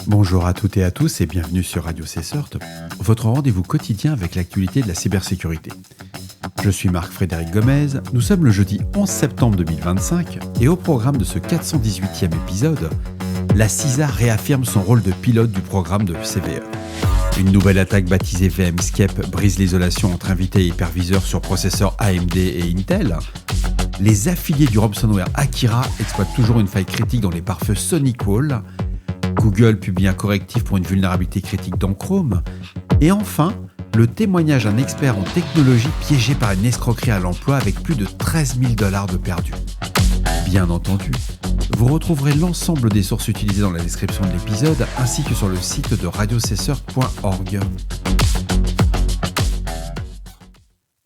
Bonjour à toutes et à tous et bienvenue sur Radio CSERT, votre rendez-vous quotidien avec l'actualité de la cybersécurité. Je suis Marc-Frédéric Gomez, nous sommes le jeudi 11 septembre 2025 et au programme de ce 418e épisode, la CISA réaffirme son rôle de pilote du programme de CVE. Une nouvelle attaque baptisée VMscape brise l'isolation entre invités et hyperviseurs sur processeurs AMD et Intel. Les affiliés du ransomware Akira exploitent toujours une faille critique dans les pare-feux SonicWall. Google publie un correctif pour une vulnérabilité critique dans Chrome. Et enfin, le témoignage d'un expert en technologie piégé par une escroquerie à l'emploi avec plus de 13 000 $ de perdus. Bien entendu, vous retrouverez l'ensemble des sources utilisées dans la description de l'épisode ainsi que sur le site de radiocesseur.org.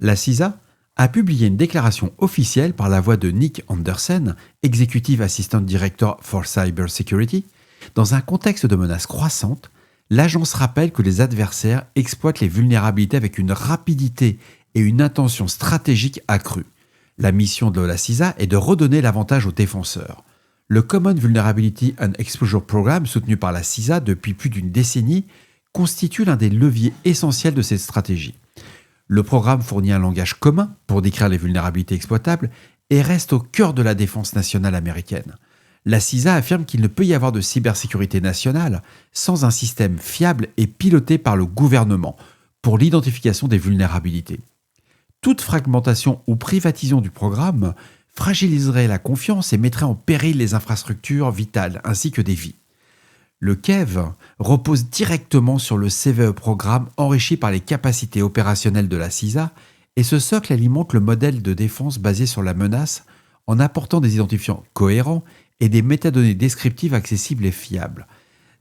La CISA a publié une déclaration officielle par la voix de Nick Andersen, Executive Assistant Director for Cybersecurity. Dans un contexte de menaces croissantes, l'agence rappelle que les adversaires exploitent les vulnérabilités avec une rapidité et une intention stratégique accrue. La mission de la CISA est de redonner l'avantage aux défenseurs. Le Common Vulnerability and Exposure Program, soutenu par la CISA depuis plus d'une décennie, constitue l'un des leviers essentiels de cette stratégie. Le programme fournit un langage commun pour décrire les vulnérabilités exploitables et reste au cœur de la défense nationale américaine. La CISA affirme qu'il ne peut y avoir de cybersécurité nationale sans un système fiable et piloté par le gouvernement pour l'identification des vulnérabilités. Toute fragmentation ou privatisation du programme fragiliserait la confiance et mettrait en péril les infrastructures vitales ainsi que des vies. Le KEV repose directement sur le CVE programme enrichi par les capacités opérationnelles de la CISA et ce socle alimente le modèle de défense basé sur la menace en apportant des identifiants cohérents et des métadonnées descriptives accessibles et fiables.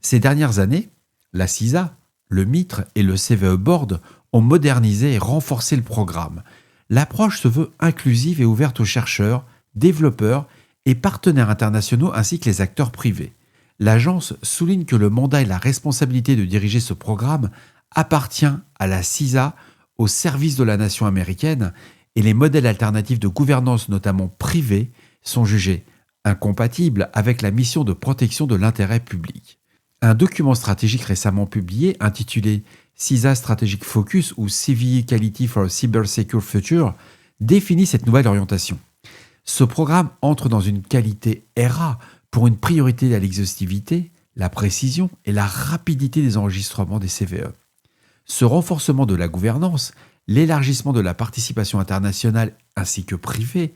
Ces dernières années, la CISA, le MITRE et le CVE Board ont modernisé et renforcé le programme. L'approche se veut inclusive et ouverte aux chercheurs, développeurs et partenaires internationaux ainsi que les acteurs privés. L'agence souligne que le mandat et la responsabilité de diriger ce programme appartient à la CISA au service de la nation américaine et les modèles alternatifs de gouvernance, notamment privés, sont jugés incompatible avec la mission de protection de l'intérêt public. Un document stratégique récemment publié, intitulé CISA Strategic Focus ou CVE Quality for a Cybersecure Future, définit cette nouvelle orientation. Ce programme entre dans une qualité RA pour une priorité à l'exhaustivité, la précision et la rapidité des enregistrements des CVE. Ce renforcement de la gouvernance, l'élargissement de la participation internationale ainsi que privée,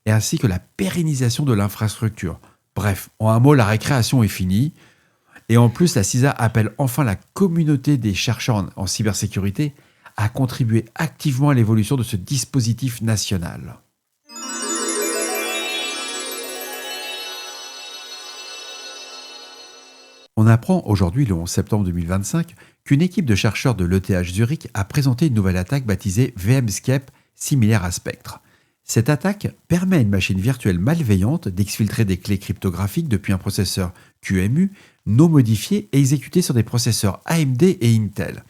et ainsi que la pérennisation de l'infrastructure. Bref, en un mot, la récréation est finie. Et en plus, la CISA appelle enfin la communauté des chercheurs en cybersécurité à contribuer activement à l'évolution de ce dispositif national. On apprend aujourd'hui, le 11 septembre 2025, qu'une équipe de chercheurs de l'ETH Zurich a présenté une nouvelle attaque baptisée VMscape, similaire à Spectre. Cette attaque permet à une machine virtuelle malveillante d'exfiltrer des clés cryptographiques depuis un processeur QEMU non modifié et exécuté sur des processeurs AMD et Intel.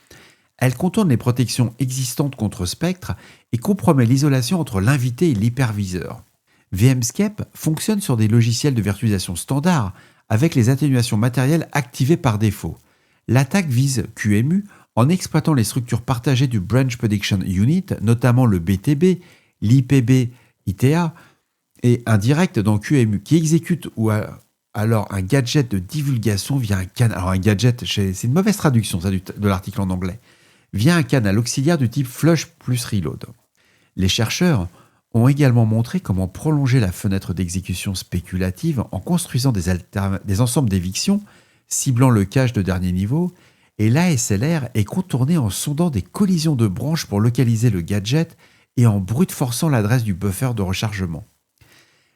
Elle contourne les protections existantes contre Spectre et compromet l'isolation entre l'invité et l'hyperviseur. VMscape fonctionne sur des logiciels de virtualisation standard avec les atténuations matérielles activées par défaut. L'attaque vise QEMU en exploitant les structures partagées du Branch Prediction Unit, notamment le BTB, l'IPB ITA et un direct dans QEMU qui exécute ou alors un gadget de divulgation via un canal. Alors un gadget, c'est une mauvaise traduction ça, de l'article en anglais. Via un canal auxiliaire du type flush plus reload. Les chercheurs ont également montré comment prolonger la fenêtre d'exécution spéculative en construisant des ensembles d'éviction ciblant le cache de dernier niveau et l'ASLR est contourné en sondant des collisions de branches pour localiser le gadget et en brute forçant l'adresse du buffer de rechargement.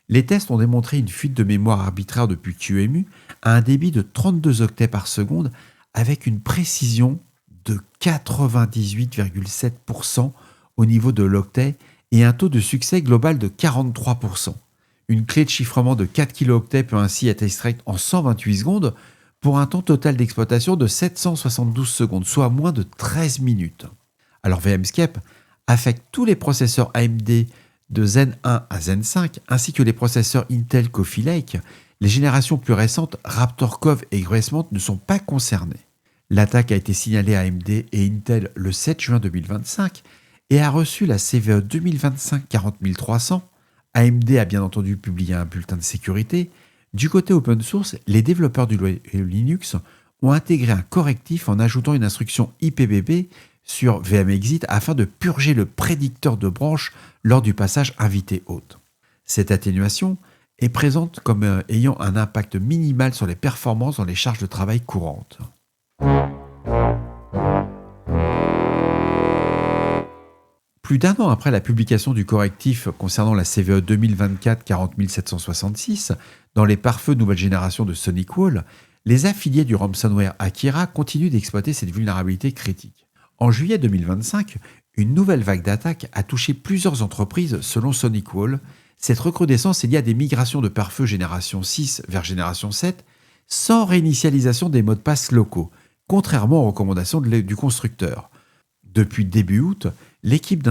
Les tests ont démontré une fuite de mémoire arbitraire depuis QEMU à un débit de 32 octets par seconde avec une précision de 98,7% au niveau de l'octet et un taux de succès global de 43%. Une clé de chiffrement de 4 kilooctets peut ainsi être extraite en 128 secondes pour un temps total d'exploitation de 772 secondes, soit moins de 13 minutes. Alors VMscape affecte tous les processeurs AMD de Zen 1 à Zen 5, ainsi que les processeurs Intel Coffee Lake, Les générations plus récentes, Raptor Cove et Gracemont, ne sont pas concernées. L'attaque a été signalée à AMD et Intel le 7 juin 2025 et a reçu la CVE 2025 40300. AMD a bien entendu publié un bulletin de sécurité. Du côté open source, les développeurs du Linux ont intégré un correctif en ajoutant une instruction IPBB sur VMExit afin de purger le prédicteur de branche lors du passage invité-hôte. Cette atténuation est présente comme ayant un impact minimal sur les performances dans les charges de travail courantes. Plus d'un an après la publication du correctif concernant la CVE 2024 40766 dans les pare-feux nouvelle génération de SonicWall, les affiliés du ransomware Akira continuent d'exploiter cette vulnérabilité critique. En juillet 2025, une nouvelle vague d'attaques a touché plusieurs entreprises selon SonicWall. Cette recrudescence est liée à des migrations de pare-feu génération 6 vers génération 7 sans réinitialisation des mots de passe locaux, contrairement aux recommandations du constructeur. Depuis début août, l'équipe de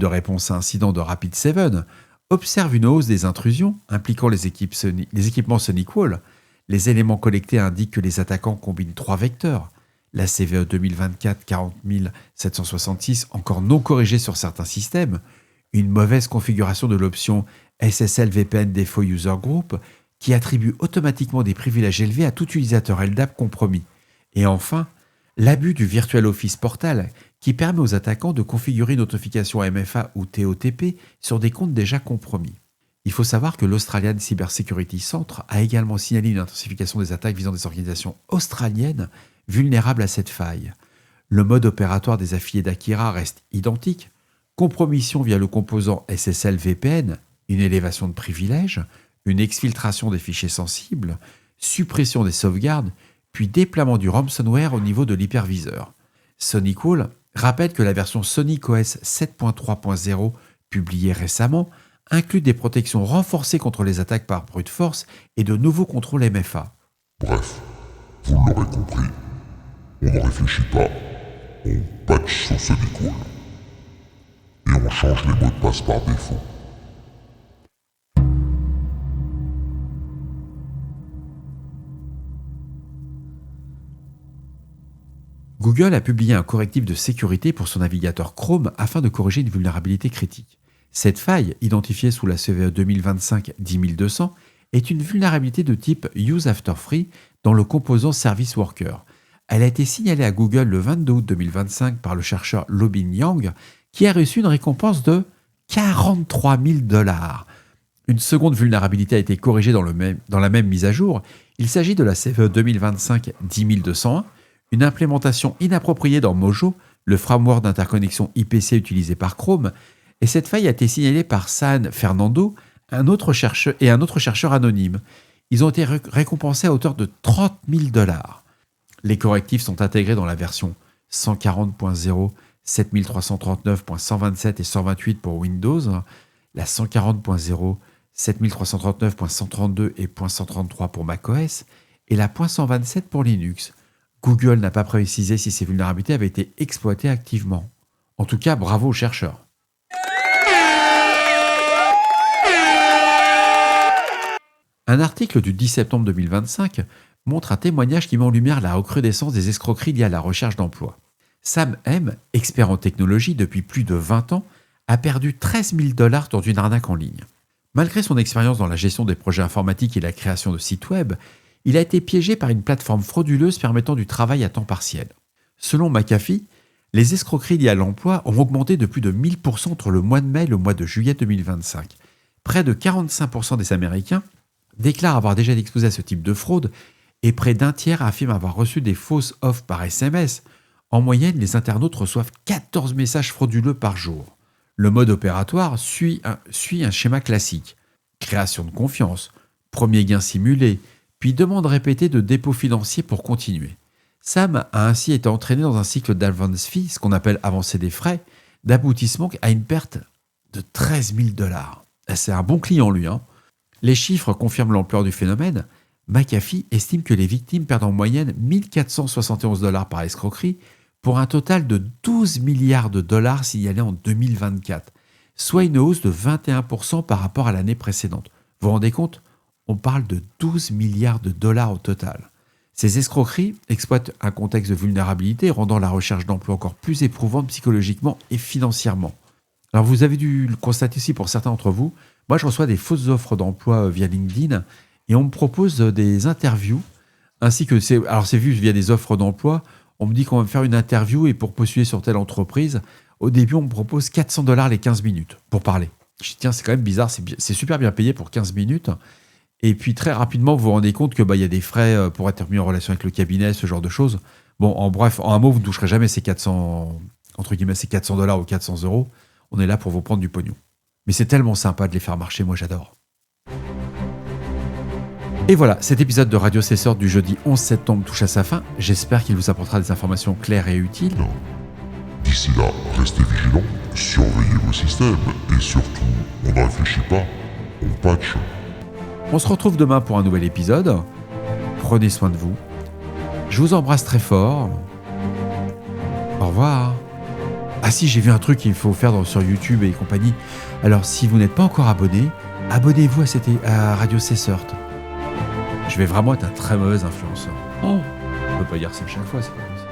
réponse à incident de Rapid7 observe une hausse des intrusions impliquant les équipements SonicWall. Les éléments collectés indiquent que les attaquants combinent 3 vecteurs. La CVE 2024 40766 encore non corrigée sur certains systèmes, une mauvaise configuration de l'option SSL VPN Default User Group qui attribue automatiquement des privilèges élevés à tout utilisateur LDAP compromis. Et enfin, l'abus du Virtual Office Portal qui permet aux attaquants de configurer une notification MFA ou TOTP sur des comptes déjà compromis. Il faut savoir que l'Australian Cybersecurity Centre a également signalé une intensification des attaques visant des organisations australiennes vulnérables à cette faille. Le mode opératoire des affiliés d'Akira reste identique, compromission via le composant SSL VPN, une élévation de privilèges, une exfiltration des fichiers sensibles, suppression des sauvegardes, puis déploiement du ransomware au niveau de l'hyperviseur. SonicWall rappelle que la version SonicOS 7.3.0, publiée récemment, inclut des protections renforcées contre les attaques par brute force et de nouveaux contrôles MFA. Bref, vous l'aurez compris, on ne réfléchit pas, on patch sur SonicWall. Et on change les mots de passe par défaut. Google a publié un correctif de sécurité pour son navigateur Chrome afin de corriger une vulnérabilité critique. Cette faille, identifiée sous la CVE 2025 10200, est une vulnérabilité de type Use After Free dans le composant Service Worker. Elle a été signalée à Google le 22 août 2025 par le chercheur Lobin Yang, qui a reçu une récompense de 43 000 $. Une seconde vulnérabilité a été corrigée dans la même mise à jour. Il s'agit de la CVE 2025 10201, une implémentation inappropriée dans Mojo, le framework d'interconnexion IPC utilisé par Chrome, et cette faille a été signalée par San Fernando, un autre chercheur anonyme. Ils ont été récompensés à hauteur de 30 000 $. Les correctifs sont intégrés dans la version 140.0, 7339.127 et 128 pour Windows, la 140.0, 7339.132 et .133 pour macOS, et la .127 pour Linux. Google n'a pas précisé si ces vulnérabilités avaient été exploitées activement. En tout cas, bravo aux chercheurs. Un article du 10 septembre 2025 montre un témoignage qui met en lumière la recrudescence des escroqueries liées à la recherche d'emploi. Sam M, expert en technologie depuis plus de 20 ans, a perdu 13 000 $ dans une arnaque en ligne. Malgré son expérience dans la gestion des projets informatiques et la création de sites web, il a été piégé par une plateforme frauduleuse permettant du travail à temps partiel. Selon McAfee, les escroqueries liées à l'emploi ont augmenté de plus de 1000% entre le mois de mai et le mois de juillet 2025. Près de 45% des Américains déclarent avoir déjà été exposés à ce type de fraude et près d'un tiers affirment avoir reçu des fausses offres par SMS. En moyenne, les internautes reçoivent 14 messages frauduleux par jour. Le mode opératoire suit un schéma classique. Création de confiance, premier gain simulé, puis demande répétée de dépôt financier pour continuer. Sam a ainsi été entraîné dans un cycle d'advance fee, ce qu'on appelle avancer des frais, d'aboutissement à une perte de 13 000 $. C'est un bon client, lui. Les chiffres confirment l'ampleur du phénomène. McAfee estime que les victimes perdent en moyenne 1 471 $ par escroquerie pour un total de 12 milliards de dollars signalés en 2024, soit une hausse de 21% par rapport à l'année précédente. Vous vous rendez compte ? On parle de 12 milliards de dollars au total. Ces escroqueries exploitent un contexte de vulnérabilité, rendant la recherche d'emploi encore plus éprouvante psychologiquement et financièrement. Alors vous avez dû le constater aussi pour certains d'entre vous, moi je reçois des fausses offres d'emploi via LinkedIn et on me propose des interviews, ainsi que c'est vu via des offres d'emploi, on me dit qu'on va me faire une interview et pour postuler sur telle entreprise, au début on me propose $400 les 15 minutes pour parler. Je dis tiens c'est quand même bizarre, c'est super bien payé pour 15 minutes. Et puis très rapidement, vous vous rendez compte que y a des frais pour être mis en relation avec le cabinet, ce genre de choses. Bon, en bref, en un mot, vous ne toucherez jamais ces 400, entre guillemets, ces $400 ou 400 €. On est là pour vous prendre du pognon. Mais c'est tellement sympa de les faire marcher, moi j'adore. Et voilà, cet épisode de Radio Cesseur du jeudi 11 septembre touche à sa fin. J'espère qu'il vous apportera des informations claires et utiles. D'ici là, restez vigilants, surveillez vos systèmes et surtout, on ne réfléchit pas, on patch. On se retrouve demain pour un nouvel épisode. Prenez soin de vous. Je vous embrasse très fort. Au revoir. Ah si, j'ai vu un truc qu'il faut faire sur YouTube et compagnie. Alors, si vous n'êtes pas encore abonné, abonnez-vous à Radio Cesseur. Je vais vraiment être un très mauvais influenceur. Oh, on ne peut pas dire ça chaque fois, c'est pas possible.